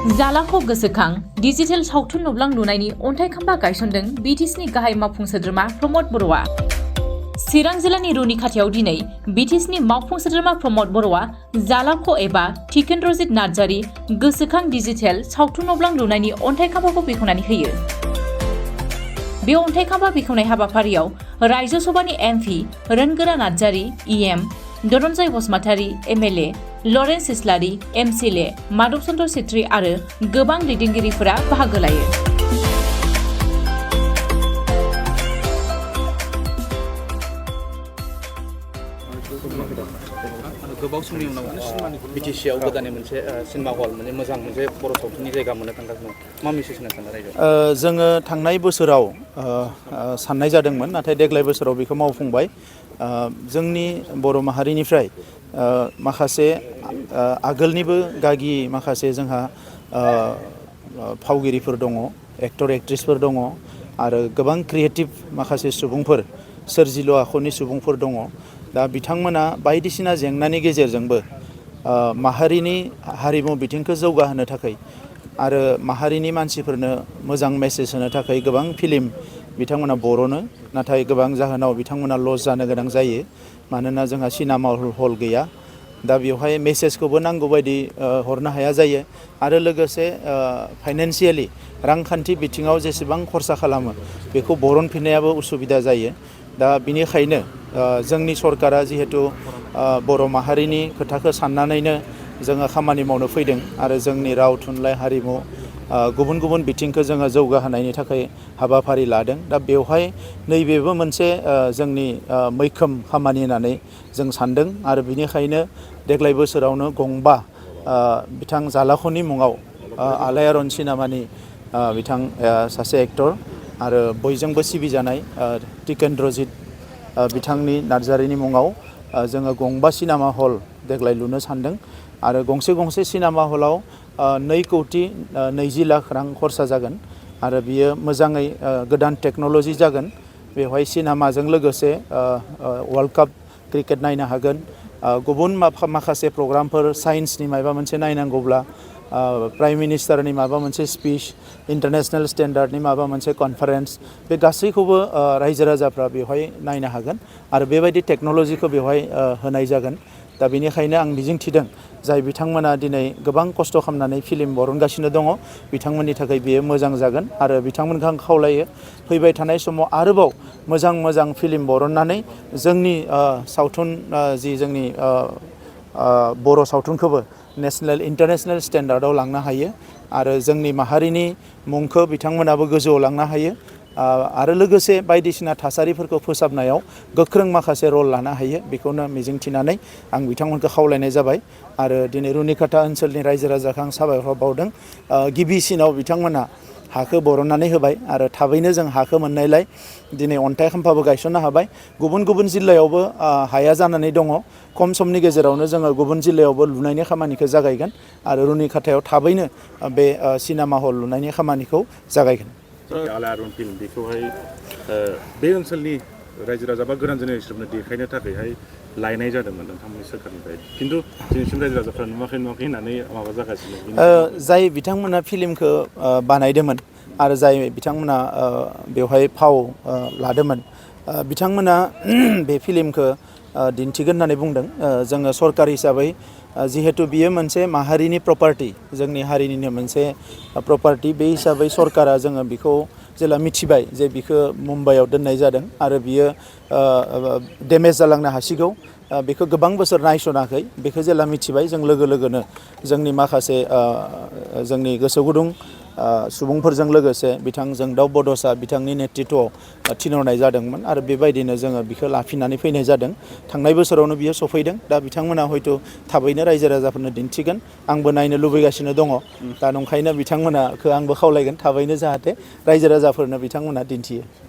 जालाखौ गोसोखां डिजिटेल सावथुन नुब्लां लुनायनि अन्थाइ खाम्फा गायसनदों बिटिसिनि गाहाय मावफुं सोद्रोमा प्रमद बर'आ। चिरां जिल्लानि रुनिखाथायाव दिनै बिटिसिनि मावफुं सोद्रोमा प्रमद बर'आ जालाख' एबा टिकेन्द्रजित नार्जारि गोसोखां डिजिटेल सावथुन नुब्लां लुनायनि अन्थाइ खाम्फाखौ बेखेवनानै होयो। बे अन्थाइ खाम्फा बेखेवनाय हाबाफारियाव रायजो सभानि MP Rwngwra Narzary EM, Dhananjay Basumatary MLA, Lawrence Islary MCLA, Madhab Chandra Sethri आरो गोबां दैदेनगिरिफोरा बाहागो लायो। गोबाव समनि उनाव बिटिसिआव गोदानै मोनसे सिनेमा हल मोनसे मोजां मोनसे बर' सावथुननि जायगा मोननो थांगासिनो मा मेसेज होनो सानो रायजोआव? जोङो थांनाय बोसोराव साननाय जादोंमोन, नाथाय देग्लाय बोसोराव बेखौ मावफुंबाय। जोंनि बर' माहारिनिफ्राय माखासे आगोलनिबो गागि माखासे जोंहा फावगिरिफोर दङ, एक्टर एक्ट्रेसफोर दङ आरो गोबां क्रिएटिभ माखासे सुबुंफोर, सोरजिलु आखुनि सुबुंफोर दङ। दा बिथांमोना बायदिसिना जेंनानि गेजेरजोंबो माहारिनि हारिमु बिथिंखौ जौगाहोनो थाखाय आरो माहारिनि मानसिफोरनो मोजां मेसेज होनो थाखाय गोबां फिल्म बिथांमोना बर'नो, नाथाय गोबां जाहोनाव बिथांमोना लस जानो गोनां जायो, मानोना जोंहा सिनेमा हल गैया। दा बेवहाय मेसेजखौबो नांगौ बायदि हरनो हाया जायो आरो लोगोसे फाइनेन्सियेलि रांखान्थि बिथिङाव जेसेबां खरसा खालामो बेखौ बरनफिननायाबो उसुबिदा जायो। दा बिनिखायनो जोंनि सरकारा जिहेतु बर' माहारिनि खोथाखौ साननानैनो जोङो खामानि मावनो फैदों आरो जोंनि राव थुनलाइ हारिमु गुबुन गुबुन बिथिंखौ जोङो जौगाहोनायनि थाखाय हाबाफारि लादों। दा बेवहाय नैबेबो मोनसे जोंनि मैखोम खामानि होननानै जों सानदों आरो बिनिखायनो देग्लाय बोसोरावनो गंबा बिथां जालाख'नि मुङाव आलायारन सिनेमानि बिथां सासे एक्टर आरो बयजोंबो सिबिजानाय टिकेन्द्रजित बिथांनि नार्जारिनि मुङाव जोङो गंबा सिनेमा हल देग्लाय लुनो सानदों आरो गंसे सिनेमा हलाव 2,20 लाख रां खरसा जागोन आरो बियो मोजाङै गोदान टेक्न'लजि जागोन। बेवहाय सिनेमाजों लोगोसे वर्ल्ड काप क्रिकेट नायनो हागोन, गुबुन माखासे प्रग्रामफोर साइन्सनि माबा मोनसे नायनांगौब्ला, प्राइम मिनिस्टारनि माबा मोनसे स्पिच, इन्टारनेशनेल स्टेन्डार्डनि माबा मोनसे कनफारेन्स, बे गासैखौबो रायजो राजाफ्रा बेवहाय नायनो हागोन आरो बेबायदि टेक्न'लजिखौ बेवहाय होनाय जागोन। दा बेनिखायनो आं मिजिंथिदों जाय बिथांमोना दिनै गोबां खस्थ' खालामनानै फिल्म बरनगासिनो दङ बिथांमोननि थाखाय बेयो मोजां जागोन आरो बिथांमोनखौ आं खावलायो फैबाय थानाय समाव आरोबाव मोजां फिल्म बरननानै जोंनि सावथुन जि जोंनि बर' सावथुनखौबो नेशनेल इन्टारनेशनेल स्टेन्डार्डआव लांनो हायो आरो जोंनि माहारिनि मुंखौ बिथांमोनाबो गोजौआव लांनो हायो आरो लोगोसे बायदिसिना थासारिफोरखौ फोसाबनायाव गोख्रों माखासे रल लानो हायो। बेखौनो मिजिंथिनानै आं बिथांमोनखौ खावलायनाय जाबाय आरो दिनै रुनिखाता ओनसोलनि रायजो राजाखौ आं साबायखर बावदों। गिबिसिनाव बिथांमोना हाखौ बरननानै होबाय आरो थाबैनो जों हाखौ मोननायलाय दिनै अन्थाइ खाम्फाबो गायसननो हाबाय। गुबुन जिल्लायावबो हाया जानानै दङ। खम समनि गेजेरावनो जोङो गुबुन जिल्लायावबो लुनायनि खामानिखौ जागायगोन आरो रुनिखातायाव थाबैनो बे सिनेमा हल लुनायनि खामानिखौ जागायगोन। आलायारन फिल्म बेखौहाय बे ओनसोलनि रायजो राजा बा गोदान जेनेरेसननो देखायनो थाखायहाय लायनाय जादोंमोन नोंथांमोननि सोरखारनिफ्राय, खिन्थु दिनैसिम रायजो राजाफ्रा नुवाखै होननानै माबा जागासिनो। जाय बिथांमोना फिल्मखौ बानायदोंमोन आरो जाय बिथांमोना बेवहाय फाव लादोंमोन बिथांमोना बे फिल्मखौ दिन्थिगोन होननानै बुंदों। जोङो सरकार हिसाबै जिहेतु बियो मोनसे माहारिनि प्रपार्टि, जोंनि हारिनिनो मोनसे प्रपार्टि, बे हिसाबै सरकारा जोङो बेखौ जेला मिथिबाय जे बिखौ मुम्बाइआव दोननाय जादों आरो बियो डेमेज जालांनो हासिगौ, बेखौ गोबां बोसोर नायसनाखै, बेखौ जेला मिथिबाय जों लोगोनो जोंनि माखासे जोंनि गोसो गुदुं सुबुंफोरजों लोगोसे बिथां जोंदाव बड'सा बिथांनि नेतृत्वआव थिनहरनाय जादोंमोन आरो बेबायदिनो जोङो बिखौ लाफिननानै फैनाय जादों। थांनाय बोसोरावनो बियो सफैदों। दा बिथांमोना हयथ' थाबैनो रायजो राजाफोरनो दिन्थिगोन। आंबो नायनो लुबैगासिनो दङ। दा नंखायनो बिथांमोनाखौ आंबो खावलायगोन थाबैनो जाहाथे रायजो राजाफोरनो बिथांमोना दिन्थियो।